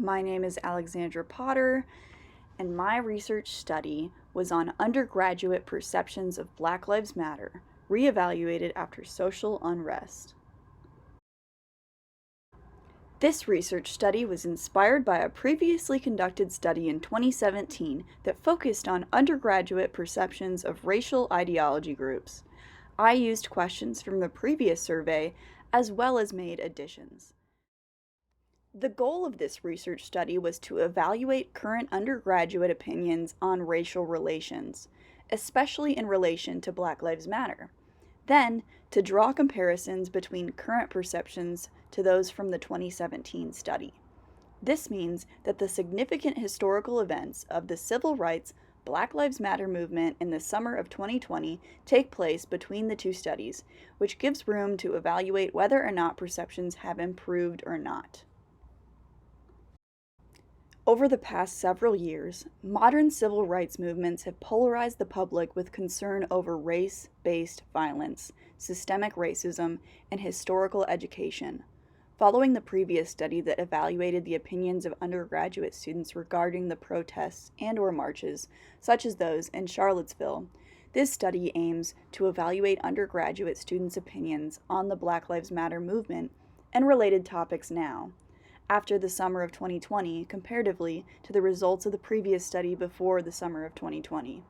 My name is Alexandra Potter, and my research study was on undergraduate perceptions of Black Lives Matter, reevaluated after social unrest. This research study was inspired by a previously conducted study in 2017 that focused on undergraduate perceptions of racial ideology groups. I used questions from the previous survey as well as made additions. The goal of this research study was to evaluate current undergraduate opinions on racial relations, especially in relation to Black Lives Matter. Then, to draw comparisons between current perceptions to those from the 2017 study. This means that the significant historical events of the civil rights Black Lives Matter movement in the summer of 2020 take place between the two studies, which gives room to evaluate whether or not perceptions have improved or not. Over the past several years, modern civil rights movements have polarized the public with concern over race-based violence, systemic racism, and historical education. Following the previous study that evaluated the opinions of undergraduate students regarding the protests and/or marches, such as those in Charlottesville, this study aims to evaluate undergraduate students' opinions on the Black Lives Matter movement and related topics now, after the summer of 2020, comparatively to the results of the previous study before the summer of 2020.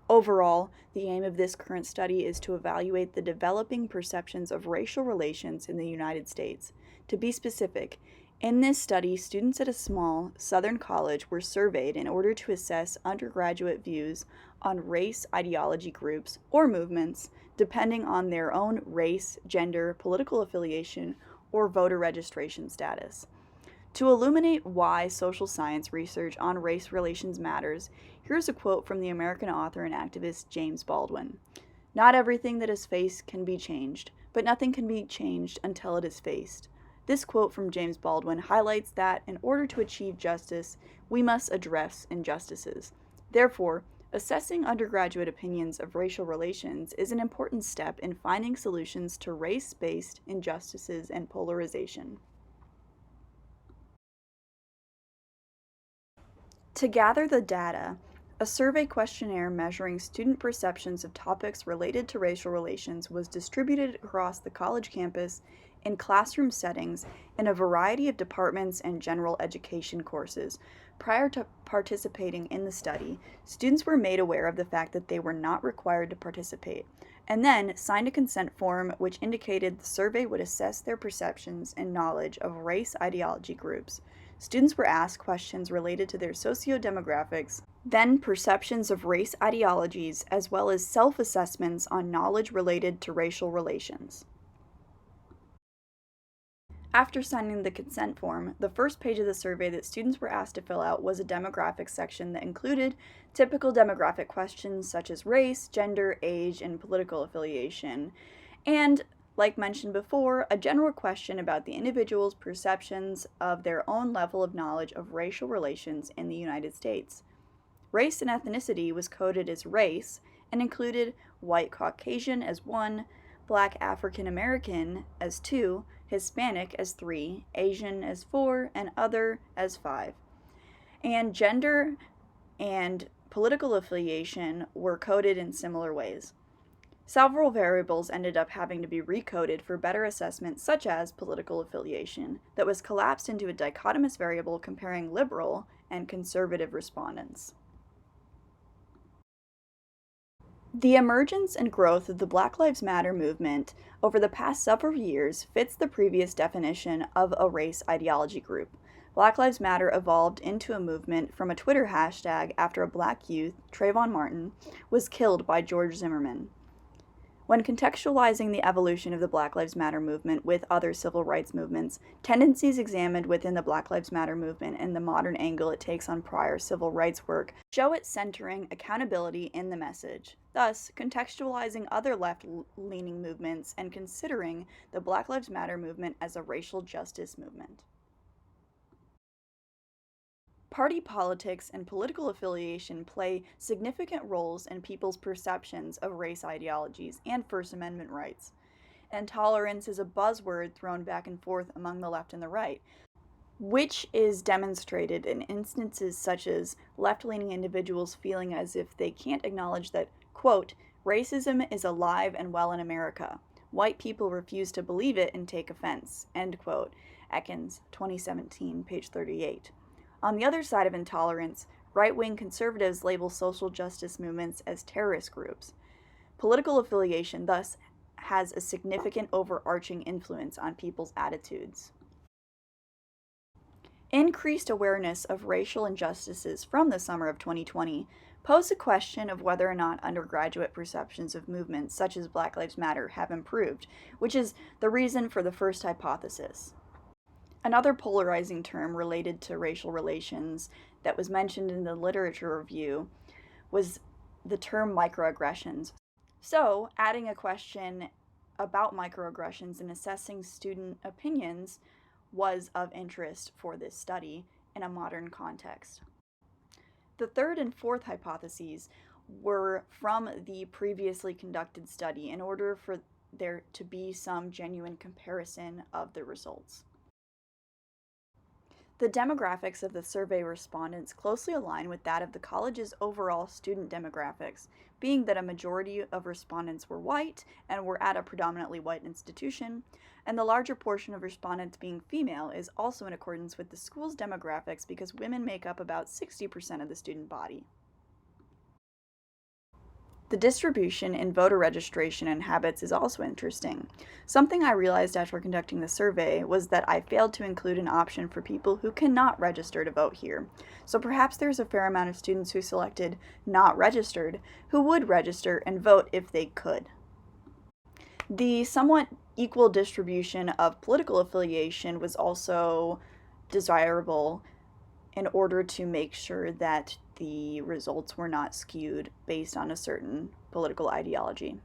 Overall, the aim of this current study is to evaluate the developing perceptions of racial relations in the United States. To be specific, in this study, students at a small Southern college were surveyed in order to assess undergraduate views on race ideology groups or movements depending on their own race, gender, political affiliation, or voter registration status. To illuminate why social science research on race relations matters, here's a quote from the American author and activist James Baldwin. "Not everything that is faced can be changed, but nothing can be changed until it is faced." This quote from James Baldwin highlights that in order to achieve justice, we must address injustices. Therefore, assessing undergraduate opinions of racial relations is an important step in finding solutions to race-based injustices and polarization. To gather the data, a survey questionnaire measuring student perceptions of topics related to racial relations was distributed across the college campus in classroom settings in a variety of departments and general education courses. Prior to participating in the study, students were made aware of the fact that they were not required to participate, and then signed a consent form which indicated the survey would assess their perceptions and knowledge of race ideology groups. Students were asked questions related to their socio-demographics, then perceptions of race ideologies, as well as self-assessments on knowledge related to racial relations. After signing the consent form, the first page of the survey that students were asked to fill out was a demographics section that included typical demographic questions such as race, gender, age, and political affiliation, and like mentioned before, a general question about the individual's perceptions of their own level of knowledge of racial relations in the United States. Race and ethnicity was coded as race and included white Caucasian as 1, Black African American as 2, Hispanic as 3, Asian as 4, and other as 5. And gender and political affiliation were coded in similar ways. Several variables ended up having to be recoded for better assessment, such as political affiliation, that was collapsed into a dichotomous variable comparing liberal and conservative respondents. The emergence and growth of the Black Lives Matter movement over the past several years fits the previous definition of a race ideology group. Black Lives Matter evolved into a movement from a Twitter hashtag after a black youth, Trayvon Martin, was killed by George Zimmerman. When contextualizing the evolution of the Black Lives Matter movement with other civil rights movements, tendencies examined within the Black Lives Matter movement and the modern angle it takes on prior civil rights work show it centering accountability in the message, thus contextualizing other left-leaning movements and considering the Black Lives Matter movement as a racial justice movement. Party politics and political affiliation play significant roles in people's perceptions of race ideologies and First Amendment rights. And tolerance is a buzzword thrown back and forth among the left and the right. which is demonstrated in instances such as left-leaning individuals feeling as if they can't acknowledge that, quote, racism is alive and well in America. White people refuse to believe it and take offense, end quote. Ekins, 2017, page 38. On the other side of intolerance, right-wing conservatives label social justice movements as terrorist groups. Political affiliation, thus, has a significant overarching influence on people's attitudes. Increased awareness of racial injustices from the summer of 2020 posed a question of whether or not undergraduate perceptions of movements such as Black Lives Matter have improved, which is the reason for the first hypothesis. Another polarizing term related to racial relations that was mentioned in the literature review was the term microaggressions. So, adding a question about microaggressions and assessing student opinions was of interest for this study in a modern context. The third and fourth hypotheses were from the previously conducted study in order for there to be some genuine comparison of the results. The demographics of the survey respondents closely align with that of the college's overall student demographics, being that a majority of respondents were white and were at a predominantly white institution, and the larger portion of respondents being female is also in accordance with the school's demographics because women make up about 60% of the student body. The distribution in voter registration and habits is also interesting. Something I realized after conducting the survey was that I failed to include an option for people who cannot register to vote here. So perhaps there's a fair amount of students who selected not registered who would register and vote if they could. The somewhat equal distribution of political affiliation was also desirable in order to make sure that the results were not skewed based on a certain political ideology.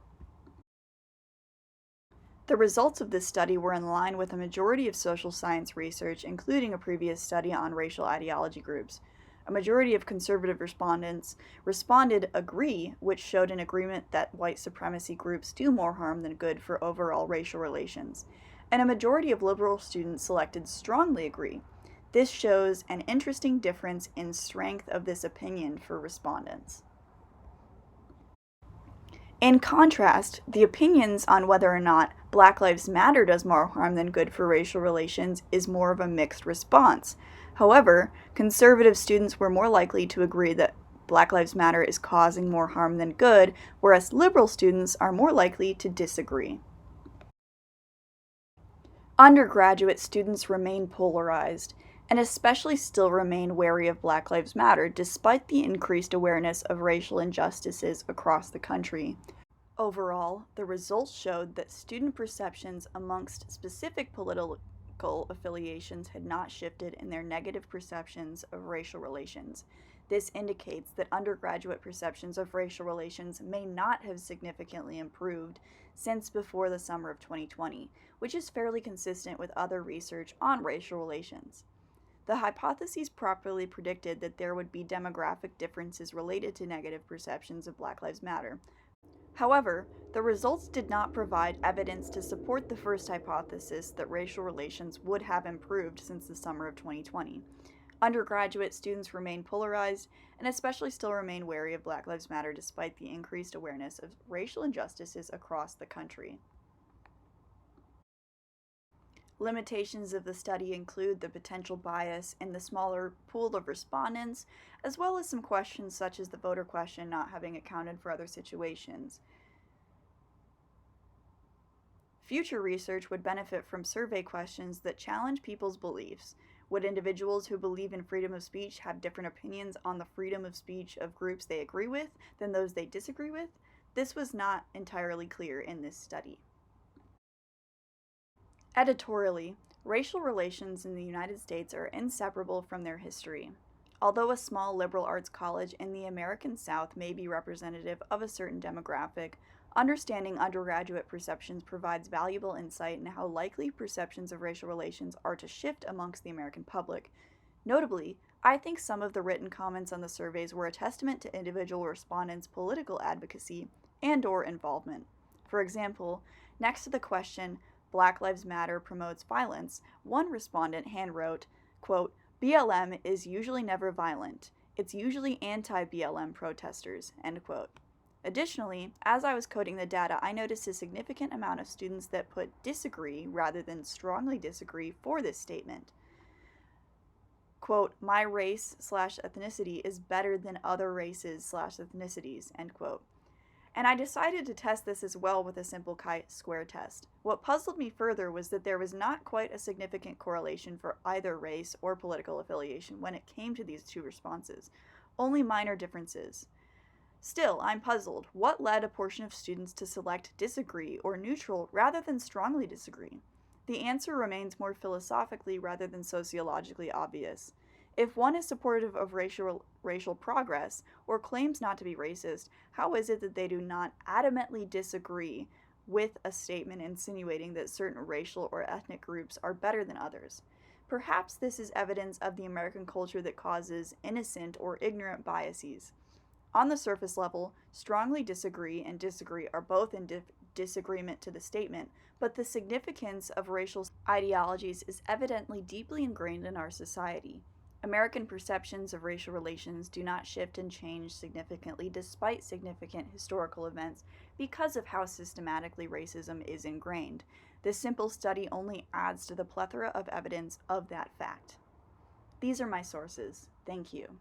The results of this study were in line with a majority of social science research, including a previous study on racial ideology groups. A majority of conservative respondents responded agree, which showed an agreement that white supremacy groups do more harm than good for overall racial relations. And a majority of liberal students selected strongly agree. This shows an interesting difference in strength of this opinion for respondents. In contrast, the opinions on whether or not Black Lives Matter does more harm than good for racial relations is more of a mixed response. However, conservative students were more likely to agree that Black Lives Matter is causing more harm than good, whereas liberal students are more likely to disagree. Undergraduate students remain polarized, and especially still remain wary of Black Lives Matter despite the increased awareness of racial injustices across the country. Overall, the results showed that student perceptions amongst specific political affiliations had not shifted in their negative perceptions of racial relations. This indicates that undergraduate perceptions of racial relations may not have significantly improved since before the summer of 2020, which is fairly consistent with other research on racial relations. The hypotheses properly predicted that there would be demographic differences related to negative perceptions of Black Lives Matter. However, the results did not provide evidence to support the first hypothesis that racial relations would have improved since the summer of 2020. Undergraduate students remain polarized and especially still remain wary of Black Lives Matter despite the increased awareness of racial injustices across the country. Limitations of the study include the potential bias in the smaller pool of respondents, as well as some questions such as the voter question not having accounted for other situations. Future research would benefit from survey questions that challenge people's beliefs. Would individuals who believe in freedom of speech have different opinions on the freedom of speech of groups they agree with than those they disagree with? This was not entirely clear in this study. Editorially, racial relations in the United States are inseparable from their history. Although a small liberal arts college in the American South may be representative of a certain demographic, understanding undergraduate perceptions provides valuable insight into how likely perceptions of racial relations are to shift amongst the American public. Notably, I think some of the written comments on the surveys were a testament to individual respondents' political advocacy and/or involvement. For example, next to the question, Black Lives Matter promotes violence, one respondent handwrote, Quote, BLM is usually never violent. It's usually anti-BLM protesters, end quote. Additionally, as I was coding the data, I noticed a significant amount of students that put disagree rather than strongly disagree for this statement. Quote, my race/ethnicity is better than other races/ethnicities, end quote. And I decided to test this as well with a simple chi-square test. What puzzled me further was that there was not quite a significant correlation for either race or political affiliation when it came to these two responses, only minor differences. Still, I'm puzzled. What led a portion of students to select disagree or neutral rather than strongly disagree? The answer remains more philosophically rather than sociologically obvious. If one is supportive of racial progress or claims not to be racist, how is it that they do not adamantly disagree with a statement insinuating that certain racial or ethnic groups are better than others? Perhaps this is evidence of the American culture that causes innocent or ignorant biases. On the surface level, strongly disagree and disagree are both in disagreement to the statement, but the significance of racial ideologies is evidently deeply ingrained in our society. American perceptions of racial relations do not shift and change significantly despite significant historical events because of how systematically racism is ingrained. This simple study only adds to the plethora of evidence of that fact. These are my sources. Thank you.